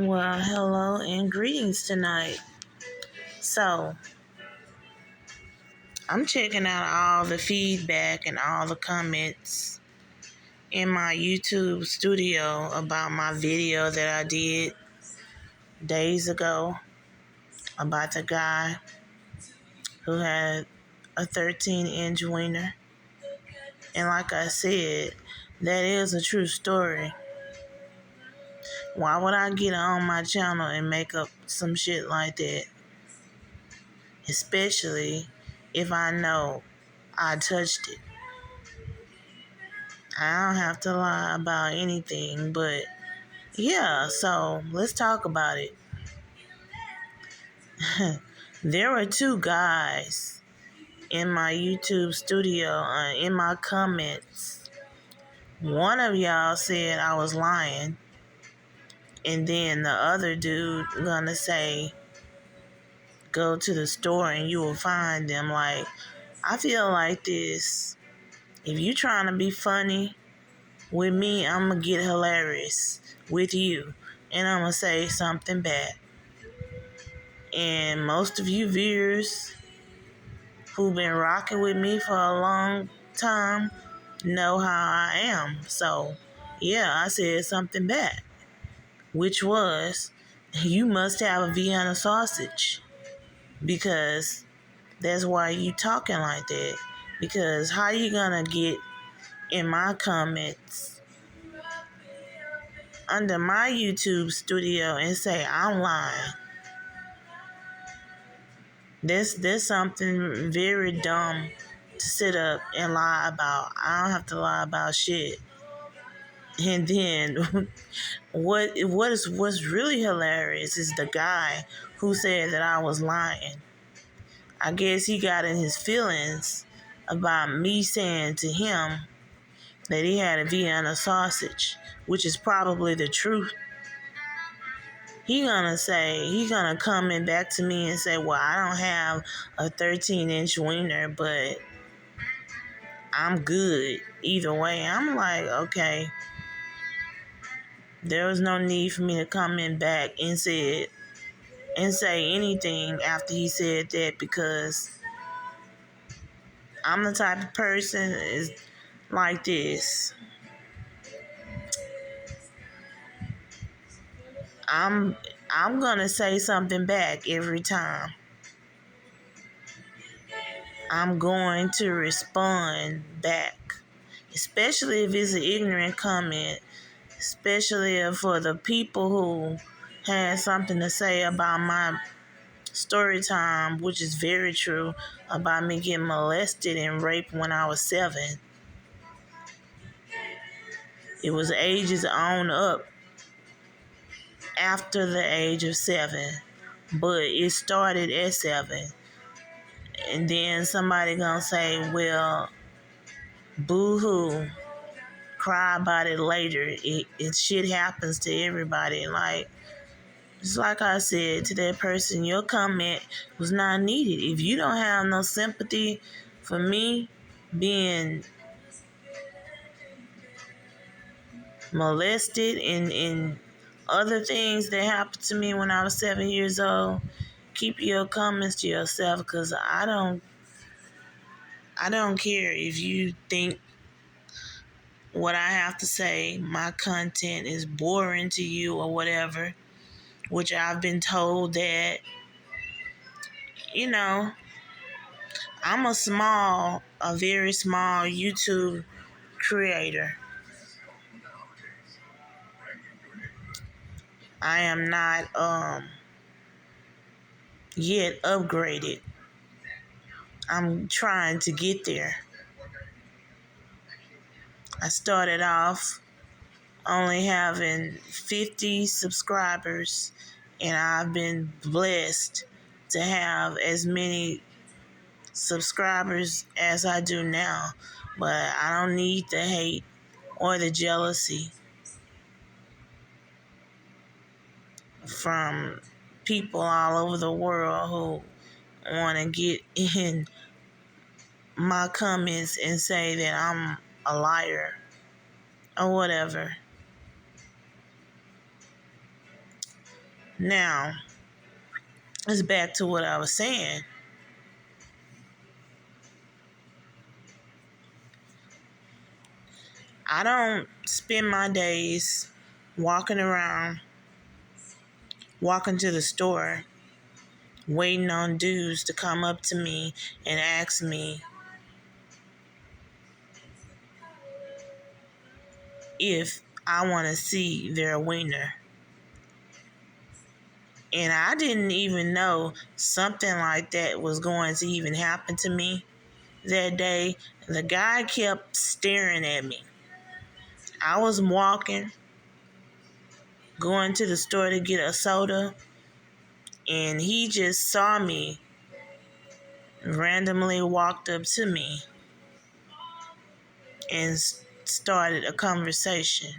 Well, hello and greetings tonight. So, I'm checking out all the feedback and all the comments in my YouTube studio about my video that I did days ago about the guy who had a 13-inch wiener. And like I said, that is a true story. Why would I get on my channel and make up some shit like that? Especially if I know I touched it. I don't have to lie about anything, but yeah, so let's talk about it. There were two guys in my YouTube studio, in my comments. One of y'all said I was lying, and then the other dude gonna say, go to the store and you will find them. Like, I feel like this. If you trying to be funny with me, I'm gonna get hilarious with you, and I'm gonna say something bad. And most of you viewers who've been rocking with me for a long time know how I am. So, yeah, I said something bad, which was, you must have a Vienna sausage, because that's why you talking like that. Because how you gonna get in my comments under my YouTube studio and say I'm lying? There's something very dumb to sit up and lie about. I don't have to lie about shit. And then what's really hilarious is the guy who said that I was lying. I guess he got in his feelings about me saying to him that he had a Vienna sausage, which is probably the truth. He gonna come in back to me and say, well, I don't have a 13-inch wiener, but I'm good either way. I'm like, okay, there was no need for me to come in back and say anything after he said that, because I'm the type of person is like this. I'm gonna say something back every time. I'm going to respond back, especially if it's an ignorant comment, especially for the people who had something to say about my story time, which is very true, about me getting molested and raped when I was 7. It was ages on up after the age of 7, but it started at 7. And then somebody gonna say, well, boo-hoo, cry about it later. It shit happens to everybody. Like, just like I said to that person, your comment was not needed. If you don't have no sympathy for me being molested and other things that happened to me when I was 7 years old, keep your comments to yourself, because I don't care if you think what I have to say, my content is boring to you or whatever, which I've been told that, I'm a very small YouTube creator. I am not yet upgraded. I'm trying to get there. I started off only having 50 subscribers, and I've been blessed to have as many subscribers as I do now. But I don't need the hate or the jealousy from people all over the world who want to get in my comments and say that I'm a liar or whatever. Now, it's back to what I was saying. I don't spend my days walking around, walking to the store, waiting on dudes to come up to me and ask me if I want to see their wiener. And I didn't even know something like that was going to even happen to me that day. The guy kept staring at me. I was walking, going to the store to get a soda, and he just saw me, randomly walked up to me, and started a conversation.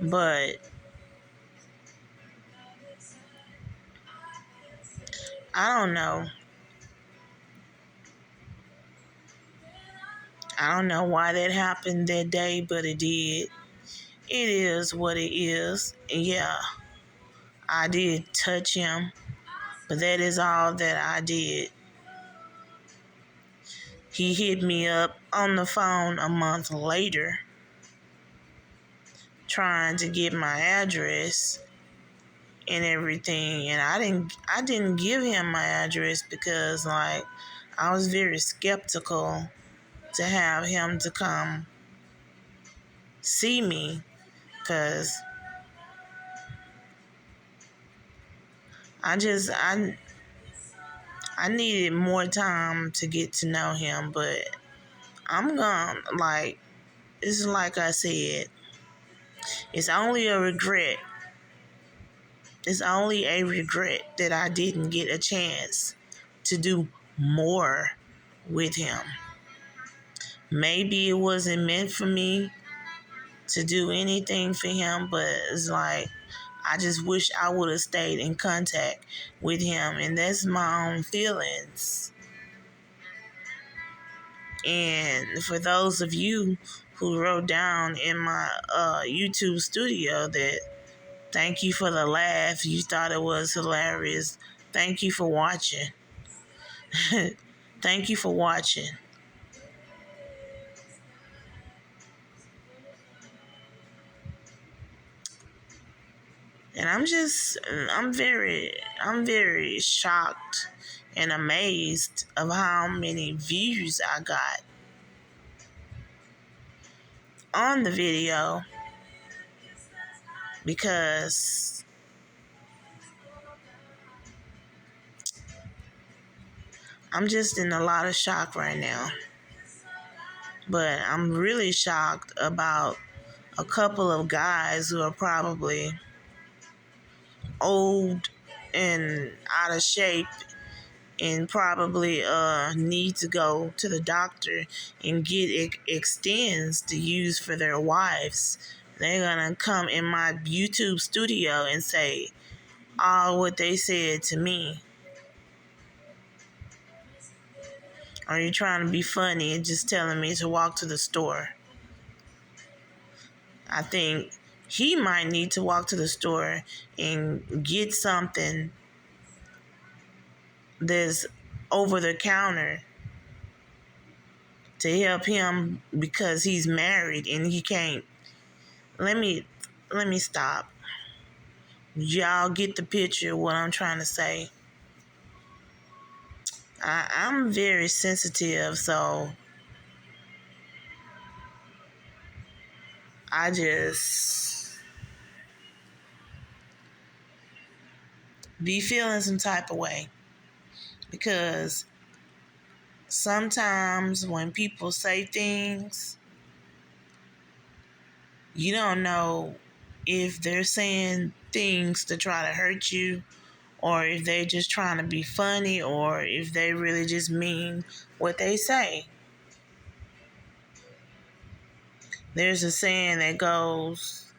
But I don't know. I don't know why that happened that day, but it did. It is what it is. Yeah, I did touch him, but that is all that I did. He hit me up on the phone a month later, trying to get my address and everything, and I didn't give him my address because I was very skeptical to have him to come see me, because I needed more time to get to know him. But I'm gonna, it's like I said, it's only a regret. It's only a regret that I didn't get a chance to do more with him. Maybe it wasn't meant for me to do anything for him, but it's like I just wish I would have stayed in contact with him, and that's my own feelings. And for those of you who wrote down in my YouTube studio that thank you for the laugh, you thought it was hilarious, thank you for watching. Thank you for watching. And I'm very shocked and amazed of how many views I got on the video, because I'm just in a lot of shock right now. But I'm really shocked about a couple of guys who are probably old and out of shape and probably need to go to the doctor and get extends to use for their wives. They're gonna come in my YouTube studio and say all what they said to me. Are you trying to be funny and just telling me to walk to the store? I think he might need to walk to the store and get something that's over the counter to help him, because he's married and he can't. Let me stop. Y'all get the picture of what I'm trying to say. I'm very sensitive, so I just be feeling some type of way, because sometimes when people say things, you don't know if they're saying things to try to hurt you, or if they're just trying to be funny, or if they really just mean what they say. There's a saying that goes,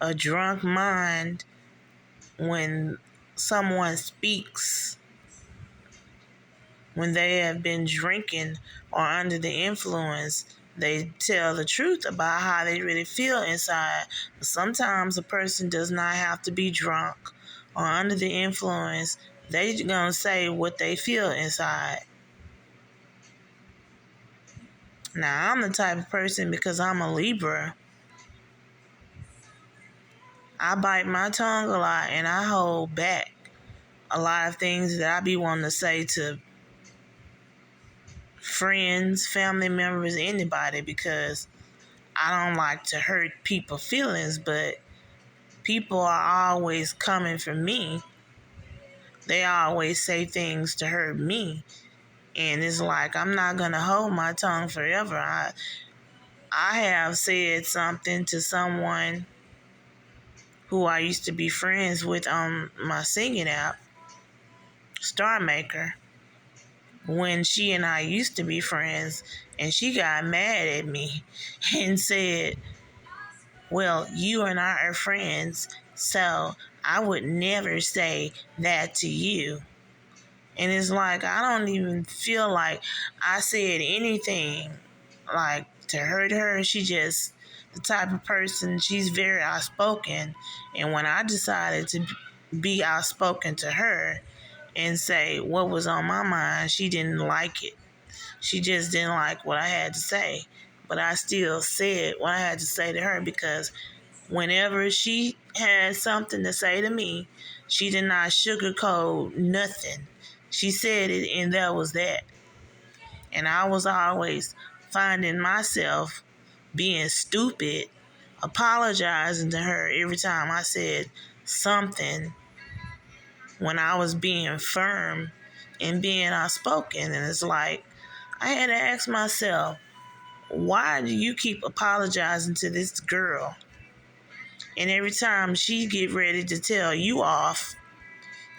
a drunk mind, when someone speaks when they have been drinking or under the influence, they tell the truth about how they really feel inside. But sometimes a person does not have to be drunk or under the influence. They gonna say what they feel inside. Now, I'm the type of person, because I'm a Libra, I bite my tongue a lot and I hold back a lot of things that I be wanting to say to friends, family members, anybody, because I don't like to hurt people's feelings, but people are always coming for me. They always say things to hurt me. And it's like, I'm not going to hold my tongue forever. I have said something to someone who I used to be friends with on my singing app, Star Maker, when she and I used to be friends, and she got mad at me and said, well, you and I are friends, so I would never say that to you. And it's like, I don't even feel like I said anything like to hurt her. She just the type of person, she's very outspoken. And when I decided to be outspoken to her and say what was on my mind, she didn't like it. She just didn't like what I had to say. But I still said what I had to say to her, because whenever she had something to say to me, she did not sugarcoat nothing. She said it, and that was that. And I was always finding myself being stupid, apologizing to her every time I said something, when I was being firm and being outspoken. And it's like, I had to ask myself, why do you keep apologizing to this girl? And every time she get ready to tell you off,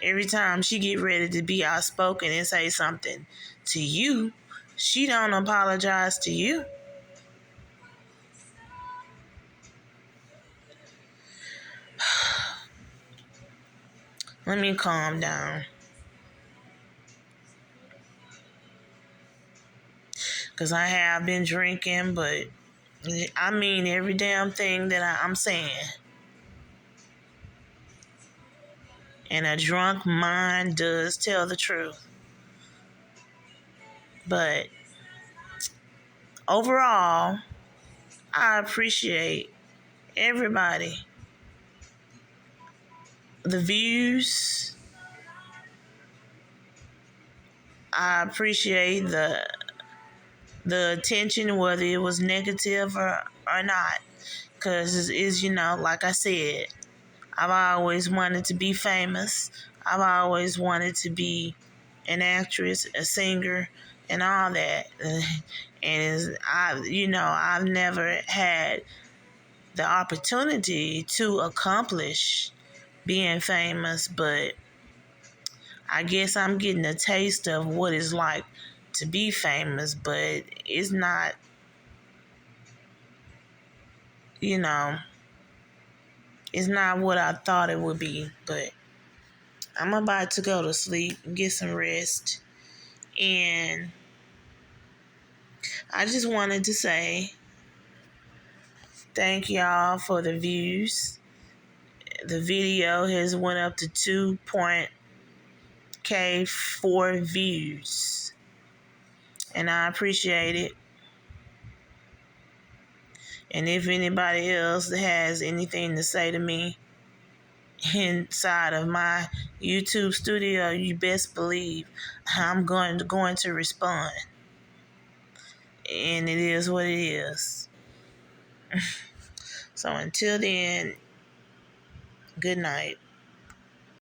every time she get ready to be outspoken and say something to you, she don't apologize to you. Let me calm down. Because I have been drinking, but I mean every damn thing that I'm saying. And a drunk mind does tell the truth. But overall, I appreciate everybody. The views, I appreciate the attention, whether it was negative or not. Because it's, like I said, I've always wanted to be famous. I've always wanted to be an actress, a singer, and all that. And I've never had the opportunity to accomplish being famous, but I guess I'm getting a taste of what it's like to be famous, but it's not, it's not what I thought it would be. But I'm about to go to sleep and get some rest. And I just wanted to say thank y'all for the views. The video has went up to 2.4 views. And I appreciate it. And if anybody else has anything to say to me inside of my YouTube studio, you best believe I'm going to respond. And it is what it is. So until then, good night.